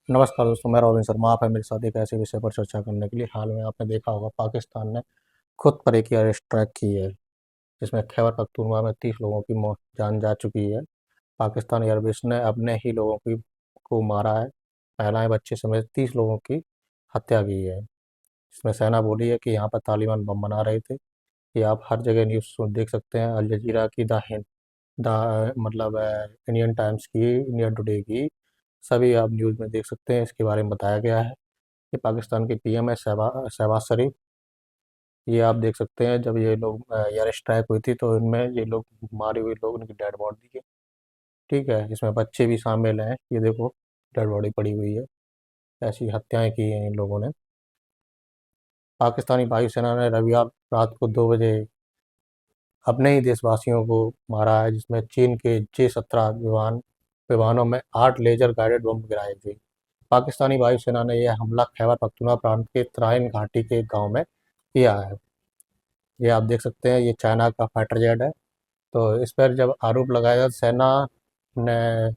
नमस्कार दोस्तों, मैं रॉबिन शर्मा। आप है मेरे साथ एक ऐसे विषय पर चर्चा करने के लिए। हाल में आपने देखा होगा, पाकिस्तान ने खुद पर एक एयर स्ट्राइक की है, जिसमें खैबर पख्तूनख्वा में 30 लोगों की मौत जान जा चुकी है। पाकिस्तान एयरबेस ने अपने ही लोगों की को मारा है। महिलाएं, बच्चे समेत 30 लोगों की हत्या की है। इसमें सेना बोली है कि यहाँ पर तालिबान बम बना रहे थे। ये आप हर जगह न्यूज़ देख सकते हैं। अल जजीरा की, इंडियन टाइम्स की, इंडिया टुडे की, सभी आप न्यूज़ में देख सकते हैं। इसके बारे में बताया गया है। ये पाकिस्तान के पीएम है शहबाज शरीफ। ये आप देख सकते हैं, जब ये लोग एयर स्ट्राइक हुई थी तो इनमें ये लोग मारे हुए लोग, उनकी डेड बॉडी है। ठीक है, इसमें बच्चे भी शामिल हैं। ये देखो, डेड बॉडी पड़ी हुई है। ऐसी हत्याएं की हैं इन लोगों ने। पाकिस्तानी वायुसेना ने रविवार रात को 2 बजे अपने ही देशवासियों को मारा है, जिसमें चीन के J-17 विमानों में 8 लेजर गाइडेड बम गिराए थे। पाकिस्तानी वायुसेना ने यह हमला खैबर पख्तूनख्वा प्रांत के तराइन घाटी के एक गांव में किया है। ये आप देख सकते हैं, ये चाइना का फाइटर जेट है। तो इस पर जब आरोप लगाया, ने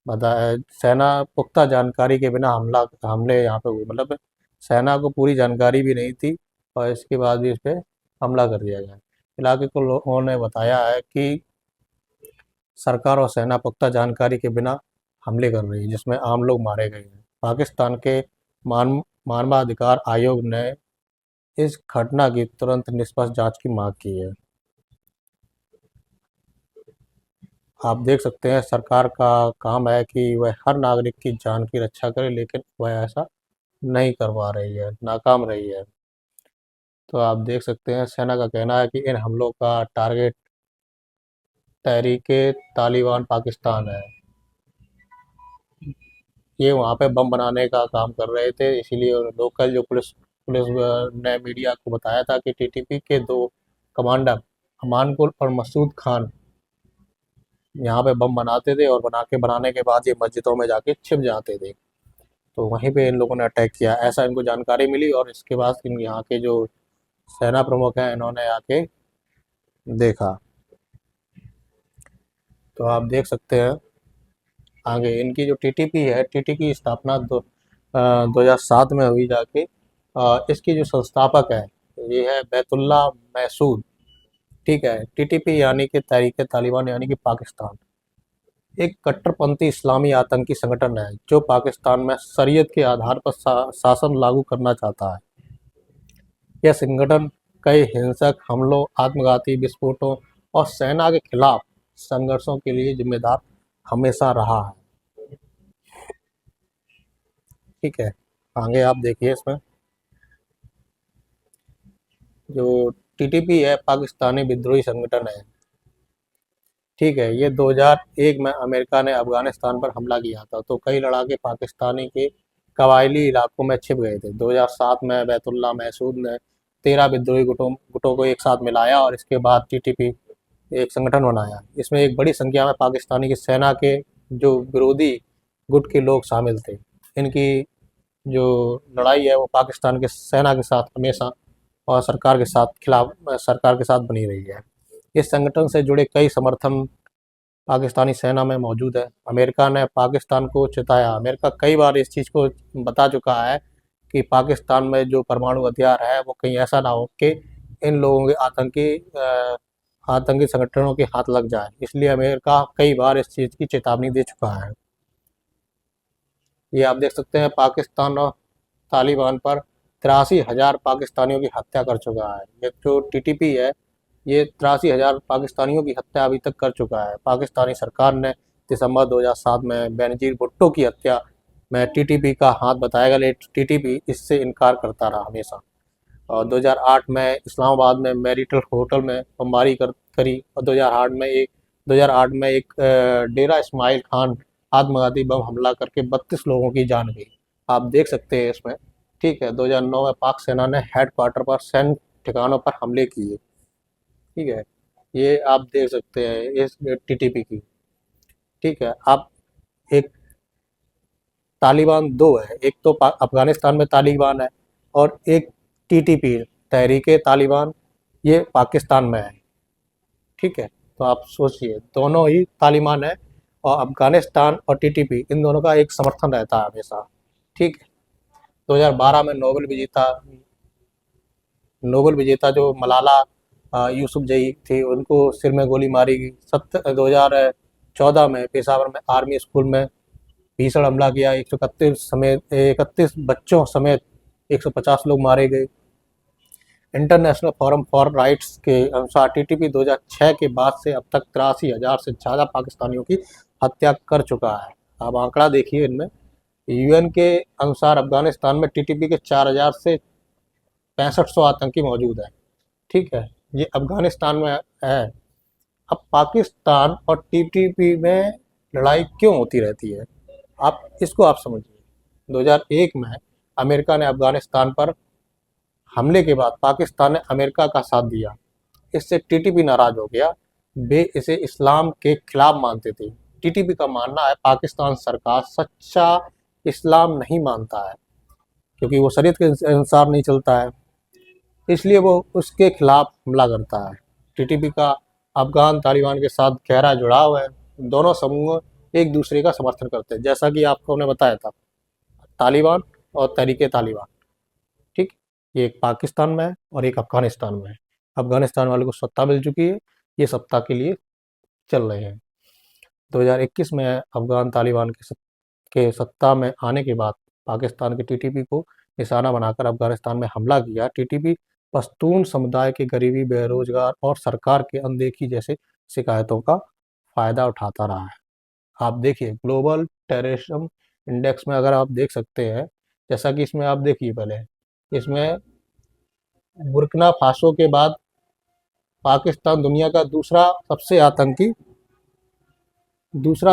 बताया, सेना पुख्ता जानकारी के बिना हमले यहाँ पे हुए। मतलब सेना को पूरी जानकारी भी नहीं थी, और इसके बाद भी इस पे हमला कर दिया गया। इलाके को लोगों ने बताया है कि सरकार और सेना पुख्ता जानकारी के बिना हमले कर रही है, जिसमें आम लोग मारे गए हैं। पाकिस्तान के मान मानवाधिकार आयोग ने इस घटना की तुरंत निष्पक्ष जांच की मांग की है। आप देख सकते हैं, सरकार का काम है कि वह हर नागरिक की जान की रक्षा करे, लेकिन वह ऐसा नहीं कर पा रही है, नाकाम रही है। तो आप देख सकते हैं, सेना का कहना है कि इन हमलों का टारगेट तहरीके तालिबान पाकिस्तान है। ये वहाँ पे बम बनाने का काम कर रहे थे, इसीलिए लोकल जो पुलिस पुलिस ने मीडिया को बताया था कि टीटीपी के 2 कमांडर अमान गुल और मसूद खान यहाँ पे बम बनाते थे, और बनाने के बाद ये मस्जिदों में जाके छिप जाते थे। तो वहीं पे इन लोगों ने अटैक किया, ऐसा इनको जानकारी मिली, और इसके बाद इन यहाँ के जो सेना प्रमुख हैं, इन्होंने आके देखा। तो आप देख सकते हैं आगे इनकी जो टीटीपी है, टीटी की स्थापना 2007 में हुई जाके। इसकी जो संस्थापक है, ये है बैतुल्ला महसूद। ठीक है, टीटीपी यानी कि तहरीके तालिबान यानी कि पाकिस्तान एक कट्टरपंथी इस्लामी आतंकी संगठन है, जो पाकिस्तान में शरीयत के आधार पर शासन लागू करना चाहता है। यह संगठन कई हिंसक हमलों, आत्मघाती विस्फोटों और सेना के खिलाफ संघर्षों के लिए जिम्मेदार हमेशा रहा है। ठीक है, आगे आप देखिए। इसमें जो टीटीपी है, पाकिस्तानी विद्रोही संगठन है। ठीक है, ये 2001 में अमेरिका ने अफगानिस्तान पर हमला किया था, तो कई लड़ाके पाकिस्तानी के कबायली इलाकों में छिप गए थे। 2007 में बैतुल्ला महसूद ने 13 विद्रोही गुटों को एक साथ मिलाया, और इसके बाद टीटीपी एक संगठन बनाया। इसमें एक बड़ी संख्या में पाकिस्तानी की सेना के जो विरोधी गुट के लोग शामिल थे। इनकी जो लड़ाई है, वो पाकिस्तान के सेना के साथ हमेशा और सरकार के साथ बनी रही है। इस संगठन से जुड़े कई समर्थन पाकिस्तानी सेना में मौजूद है। अमेरिका ने पाकिस्तान को चेताया। अमेरिका कई बार इस चीज़ को बता चुका है कि पाकिस्तान में जो परमाणु हथियार है, वो कहीं ऐसा ना हो कि इन लोगों के आतंकी संगठनों के हाथ लग जाए। इसलिए अमेरिका कई बार इस चीज़ की चेतावनी दे चुका है। ये आप देख सकते हैं, पाकिस्तान और तालिबान पर 83,000 पाकिस्तानियों की हत्या कर चुका है। ये जो टीटीपी है, ये 83,000 पाकिस्तानियों की हत्या अभी तक कर चुका है। पाकिस्तानी सरकार ने दिसंबर 2007 में बेनजीर भुट्टो की हत्या में टीटीपी का हाथ बताया गया, लेकिन टीटीपी इससे इनकार करता रहा हमेशा। और 2008 में इस्लामाबाद में मैरिटल होटल में बमबारी करी, और 2008 में एक डेरा इस्माइल खान आत्मघाती बम हमला करके 32 लोगों की जान गई। आप देख सकते हैं इसमें। ठीक है, 2009 में पाक सेना ने हेडक्वार्टर पर सैन्य ठिकानों पर हमले किए। ठीक है, ये आप देख सकते हैं इस टीटीपी की। ठीक है, आप एक तालिबान दो है, एक तो अफगानिस्तान में तालिबान है, और एक टीटीपी तहरीके तालिबान, ये पाकिस्तान में है। ठीक है, तो आप सोचिए, दोनों ही तालिबान है, और अफगानिस्तान और टीटीपी इन दोनों का एक समर्थन रहता है हमेशा। ठीक है। 2012 में नोबेल विजेता जो मलाला यूसुफजई थी, उनको सिर में गोली मारी गई। 2014 में पेशावर में आर्मी स्कूल में भीषण हमला किया, 31 बच्चों समेत 150 लोग मारे गए। इंटरनेशनल फोरम फॉर राइट्स के अनुसार टीटीपी 2006 के बाद से अब तक 83,000 से ज़्यादा पाकिस्तानियों की हत्या कर चुका है। आप आंकड़ा देखिए इनमें। यूएन के अनुसार अफगानिस्तान में टीटीपी के 4,000 से 6500 आतंकी मौजूद हैं। ठीक है, ये अफगानिस्तान में है। अब पाकिस्तान और टीटीपी में लड़ाई क्यों होती रहती है, आप समझिए। 2001 में अमेरिका ने अफगानिस्तान पर हमले के बाद पाकिस्तान ने अमेरिका का साथ दिया। इससे टीटीपी नाराज हो गया। वे इसे इस्लाम के खिलाफ मानते थे। टीटीपी का मानना है पाकिस्तान सरकार सच्चा इस्लाम नहीं मानता है, क्योंकि वो शरीयत के अनुसार नहीं चलता है, इसलिए वो उसके खिलाफ हमला करता है। टीटीपी का अफगान तालिबान के साथ गहरा जुड़ाव है। दोनों समूह एक दूसरे का समर्थन करते हैं, जैसा कि आपको हमने बताया था, तालिबान और तहरीके तालिबान। ठीक, ये एक पाकिस्तान में है और एक अफगानिस्तान में है। अफगानिस्तान वाले को सत्ता मिल चुकी है, ये सत्ता के लिए चल रहे हैं। 2021 में अफगान तालिबान के सत्ता में आने के बाद पाकिस्तान के टीटीपी को निशाना बनाकर अफगानिस्तान में हमला किया। टीटीपी पश्तून समुदाय के गरीबी, बेरोजगार और सरकार की अनदेखी जैसे शिकायतों का फायदा उठाता रहा है। आप देखिए ग्लोबल टेररिज्म इंडेक्स में, अगर आप देख सकते हैं, जैसा कि इसमें आप देखिए, पहले इसमें बुर्किना फासो के बाद पाकिस्तान दुनिया का दूसरा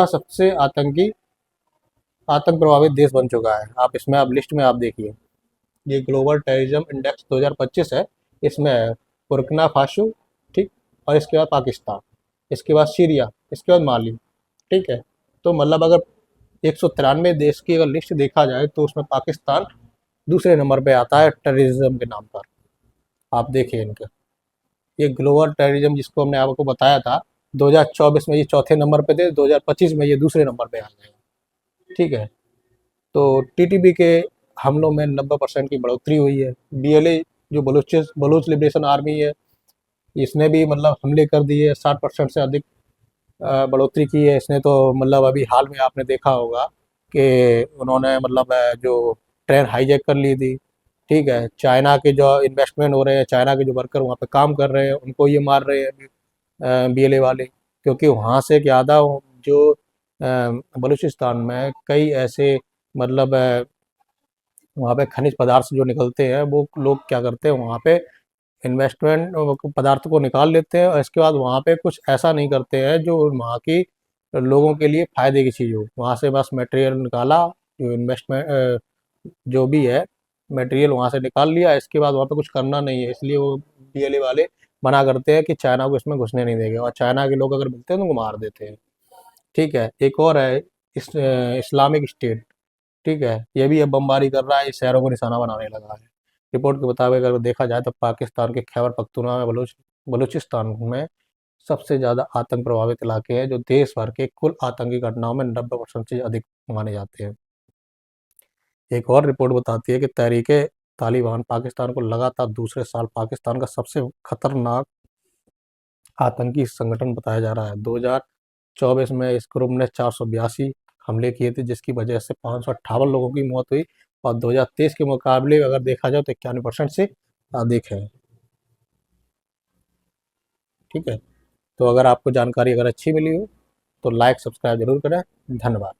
सबसे आतंक प्रभावित देश बन चुका है। आप लिस्ट में आप देखिए, ये ग्लोबल टेररिज्म इंडेक्स 2025 है। इसमें है बुर्किना फासो, ठीक, और इसके बाद पाकिस्तान, इसके बाद सीरिया, इसके बाद माली। ठीक है, तो मतलब अगर 193 देश की अगर लिस्ट देखा जाए तो उसमें पाकिस्तान दूसरे नंबर पे आता है टेररिज्म के नाम पर। आप देखिए इनका, ये ग्लोबल टेररिज्म जिसको हमने आपको बताया था 2024 में ये चौथे नंबर पे थे, 2025 में ये दूसरे नंबर पे आ गए। ठीक है, तो टीटीपी के हमलों में 90% की बढ़ोतरी हुई है। बीएलए जो बलूच लिबरेशन आर्मी है, इसने भी मतलब हमले कर दिए, 60% से अधिक बढ़ोतरी की है इसने। तो मतलब अभी हाल में आपने देखा होगा कि उन्होंने मतलब जो ट्रेन हाईजैक कर ली थी। ठीक है, चाइना के जो इन्वेस्टमेंट हो रहे हैं, चाइना के जो वर्कर वहाँ पे काम कर रहे हैं, उनको ये मार रहे हैं बीएलए वाले, क्योंकि वहाँ से ज़्यादा जो बलूचिस्तान में कई ऐसे मतलब वहाँ पे खनिज पदार्थ जो निकलते हैं, वो लोग क्या करते हैं, वहाँ पे इन्वेस्टमेंट पदार्थ को निकाल लेते हैं और इसके बाद वहाँ पे कुछ ऐसा नहीं करते हैं जो वहाँ की लोगों के लिए फ़ायदे की चीज़ हो। वहाँ से बस मटेरियल निकाला, जो इन्वेस्टमेंट जो भी है मटेरियल वहाँ से निकाल लिया, इसके बाद वहाँ पे कुछ करना नहीं है। इसलिए वो बीएलए वाले मना करते हैं कि चाइना को इसमें घुसने नहीं देंगे, और चाइना के लोग अगर मिलते हैं तो उनको मार देते हैं। ठीक है, एक और है इस्लामिक स्टेट। ठीक है, ये भी अब बमबारी कर रहा है, इस शहरों को निशाना बनाने लगा है। रिपोर्ट के मुताबिक अगर देखा जाए तो पाकिस्तान के खैबर पख्तूनख्वा में बलूचिस्तान में सबसे ज़्यादा आतंक प्रभावित इलाके हैं, जो देश भर के कुल आतंकी घटनाओं में 90% से अधिक माने जाते हैं। एक और रिपोर्ट बताती है कि तहरीके तालिबान पाकिस्तान को लगातार दूसरे साल पाकिस्तान का सबसे खतरनाक आतंकी संगठन बताया जा रहा है। 2024 में इस ग्रुप ने 482 हमले किए थे, जिसकी वजह से 558 लोगों की मौत हुई, और 2023 के मुकाबले अगर देखा जाए तो 91% से अधिक है। ठीक है, तो अगर आपको जानकारी अगर अच्छी मिली हो तो लाइक सब्सक्राइब जरूर करें। धन्यवाद।